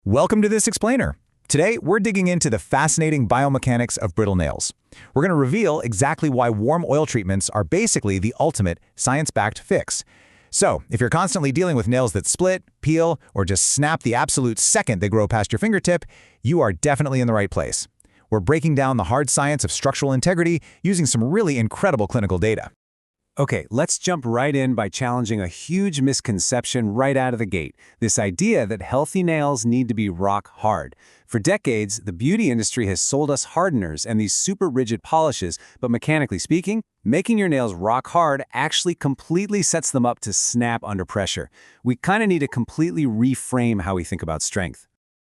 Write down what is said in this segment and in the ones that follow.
Welcome to this explainer. Today, we're digging into the fascinating biomechanics of brittle nails. We're going to reveal exactly why warm oil treatments are basically the ultimate science-backed fix. So, if you're constantly dealing with nails that split, peel, or just snap the absolute second they grow past your fingertip, you are definitely in the right place. We're breaking down the hard science of structural integrity using some really incredible clinical data. Okay, let's jump right in by challenging a huge misconception right out of the gate, this idea that healthy nails need to be rock hard. For decades, the beauty industry has sold us hardeners and these super rigid polishes, but mechanically speaking, making your nails rock hard actually completely sets them up to snap under pressure. We kind of need to completely reframe how we think about strength.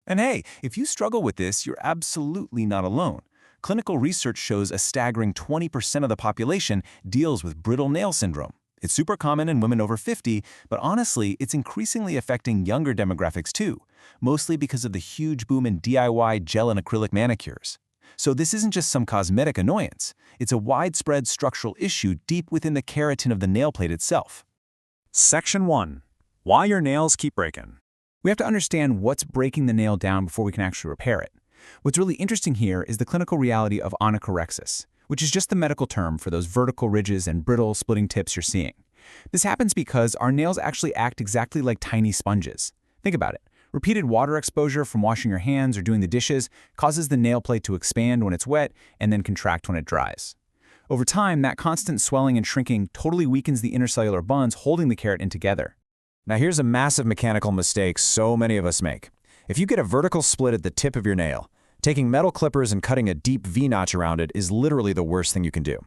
And hey, if you struggle with this, you're absolutely not alone. Clinical research shows a staggering 20% of the population deals with brittle nail syndrome. It's super common in women over 50, but honestly, it's increasingly affecting younger demographics too, mostly because of the huge boom in DIY gel and acrylic manicures. So this isn't just some cosmetic annoyance. It's a widespread structural issue deep within the keratin of the nail plate itself. Section 1. Why your nails keep breaking. We have to understand what's breaking the nail down before we can actually repair it. What's really interesting here is the clinical reality of onychorexis, which is just the medical term for those vertical ridges and brittle splitting tips you're seeing. This happens because our nails actually act exactly like tiny sponges. Think about it. Repeated water exposure from washing your hands or doing the dishes causes the nail plate to expand when it's wet and then contract when it dries. Over time, that constant swelling and shrinking totally weakens the intercellular bonds holding the keratin together. Now here's a massive mechanical mistake so many of us make. If you get a vertical split at the tip of your nail, taking metal clippers and cutting a deep V-notch around it is literally the worst thing you can do.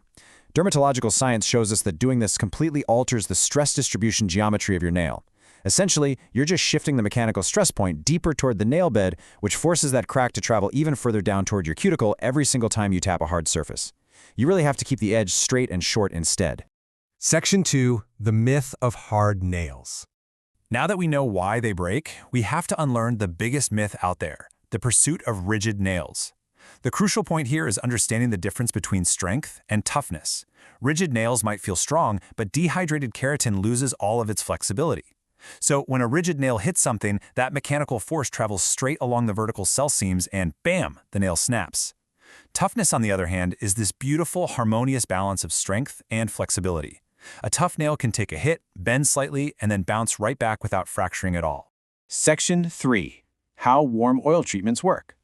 Dermatological science shows us that doing this completely alters the stress distribution geometry of your nail. Essentially, you're just shifting the mechanical stress point deeper toward the nail bed, which forces that crack to travel even further down toward your cuticle every single time you tap a hard surface. You really have to keep the edge straight and short instead. Section 2. The myth of hard nails. Now that we know why they break, we have to unlearn the biggest myth out there, the pursuit of rigid nails. The crucial point here is understanding the difference between strength and toughness. Rigid nails might feel strong, but dehydrated keratin loses all of its flexibility. So when a rigid nail hits something, that mechanical force travels straight along the vertical cell seams and bam, the nail snaps. Toughness, on the other hand, is this beautiful, harmonious balance of strength and flexibility. A tough nail can take a hit, bend slightly, and then bounce right back without fracturing at all. Section 3. How warm oil treatments work.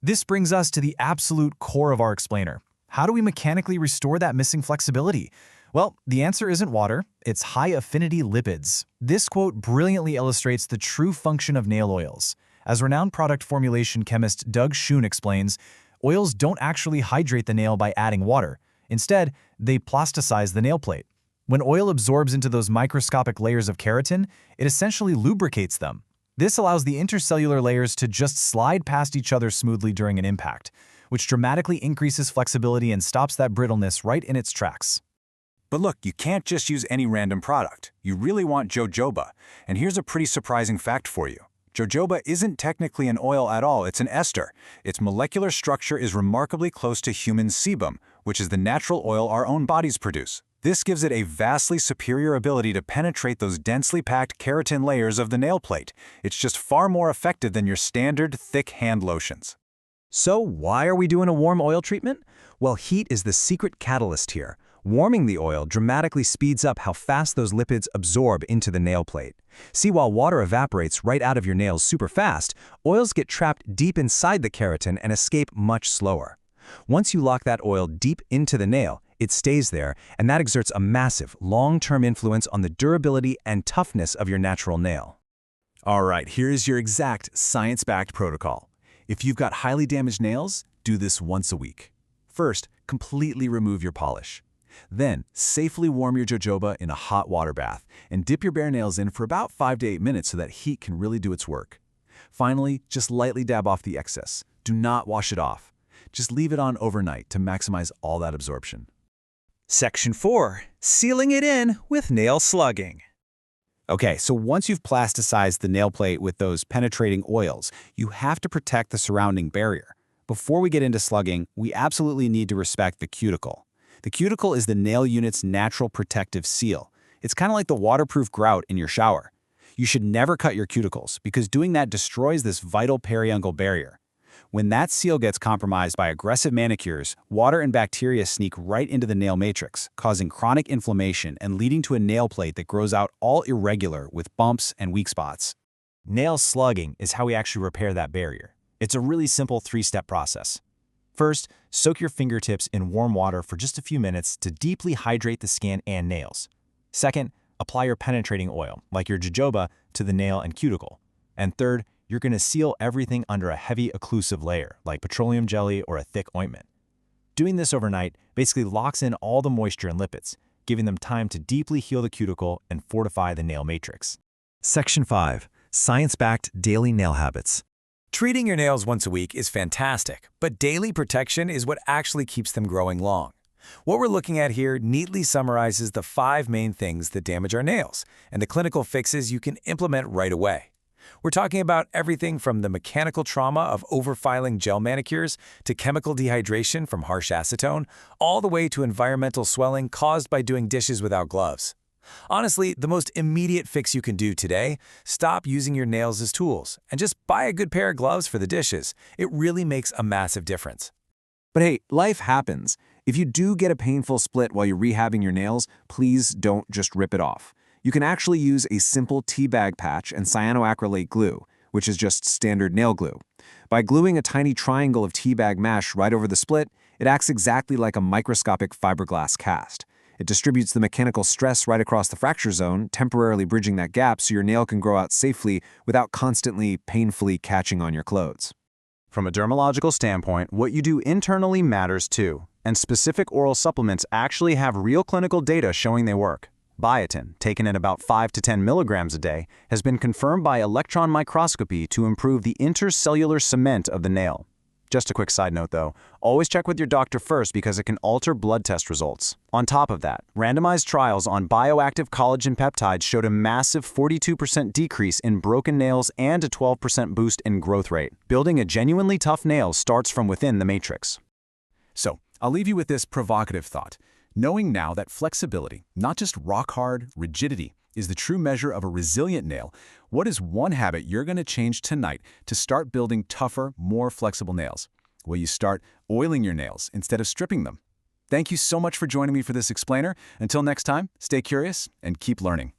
This brings us to the absolute core of our explainer. How do we mechanically restore that missing flexibility? Well, the answer isn't water, it's high-affinity lipids. This quote brilliantly illustrates the true function of nail oils. As renowned product formulation chemist Doug Schoon explains, oils don't actually hydrate the nail by adding water. Instead, they plasticize the nail plate. When oil absorbs into those microscopic layers of keratin, it essentially lubricates them. This allows the intercellular layers to just slide past each other smoothly during an impact, which dramatically increases flexibility and stops that brittleness right in its tracks. But look, you can't just use any random product. You really want Jojoba. And here's a pretty surprising fact for you. Jojoba isn't technically an oil at all, it's an ester. Its molecular structure is remarkably close to human sebum, which is the natural oil our own bodies produce. This gives it a vastly superior ability to penetrate those densely packed keratin layers of the nail plate. It's just far more effective than your standard thick hand lotions. So why are we doing a warm oil treatment? Well, heat is the secret catalyst here. Warming the oil dramatically speeds up how fast those lipids absorb into the nail plate. See, while water evaporates right out of your nails super fast, oils get trapped deep inside the keratin and escape much slower. Once you lock that oil deep into the nail, it stays there, and that exerts a massive, long-term influence on the durability and toughness of your natural nail. All right, here's your exact science-backed protocol. If you've got highly damaged nails, do this once a week. First, completely remove your polish. Then, safely warm your jojoba in a hot water bath and dip your bare nails in for about 5 to 8 minutes so that heat can really do its work. Finally, just lightly dab off the excess. Do not wash it off. Just leave it on overnight to maximize all that absorption. Section 4. Sealing it in with nail slugging. Okay, so once you've plasticized the nail plate with those penetrating oils, you have to protect the surrounding barrier. Before we get into slugging, we absolutely need to respect the cuticle. The cuticle is the nail unit's natural protective seal. It's kind of like the waterproof grout in your shower. You should never cut your cuticles because doing that destroys this vital periungual barrier. When that seal gets compromised by aggressive manicures, water and bacteria sneak right into the nail matrix, causing chronic inflammation and leading to a nail plate that grows out all irregular with bumps and weak spots. Nail slugging is how we actually repair that barrier. It's a really simple 3-step process. First, soak your fingertips in warm water for just a few minutes to deeply hydrate the skin and nails. Second, apply your penetrating oil, like your jojoba, to the nail and cuticle. And third, you're going to seal everything under a heavy occlusive layer, like petroleum jelly or a thick ointment. Doing this overnight basically locks in all the moisture and lipids, giving them time to deeply heal the cuticle and fortify the nail matrix. Section 5. Science-backed daily nail habits. Treating your nails once a week is fantastic, but daily protection is what actually keeps them growing long. What we're looking at here neatly summarizes the 5 main things that damage our nails and the clinical fixes you can implement right away. We're talking about everything from the mechanical trauma of overfiling gel manicures to chemical dehydration from harsh acetone, all the way to environmental swelling caused by doing dishes without gloves. Honestly, the most immediate fix you can do today, stop using your nails as tools and just buy a good pair of gloves for the dishes. It really makes a massive difference. But hey, life happens. If you do get a painful split while you're rehabbing your nails, please don't just rip it off. You can actually use a simple tea bag patch and cyanoacrylate glue, which is just standard nail glue. By gluing a tiny triangle of tea bag mesh right over the split, it acts exactly like a microscopic fiberglass cast. It distributes the mechanical stress right across the fracture zone, temporarily bridging that gap so your nail can grow out safely without constantly, painfully catching on your clothes. From a dermatological standpoint, what you do internally matters too, and specific oral supplements actually have real clinical data showing they work. Biotin, taken at about 5 to 10 milligrams a day, has been confirmed by electron microscopy to improve the intercellular cement of the nail. Just a quick side note though, always check with your doctor first because it can alter blood test results. On top of that, randomized trials on bioactive collagen peptides showed a massive 42% decrease in broken nails and a 12% boost in growth rate. Building a genuinely tough nail starts from within the matrix. So, I'll leave you with this provocative thought. Knowing now that flexibility, not just rock-hard rigidity, is the true measure of a resilient nail, what is one habit you're going to change tonight to start building tougher, more flexible nails? Will you start oiling your nails instead of stripping them? Thank you so much for joining me for this explainer. Until next time, stay curious and keep learning.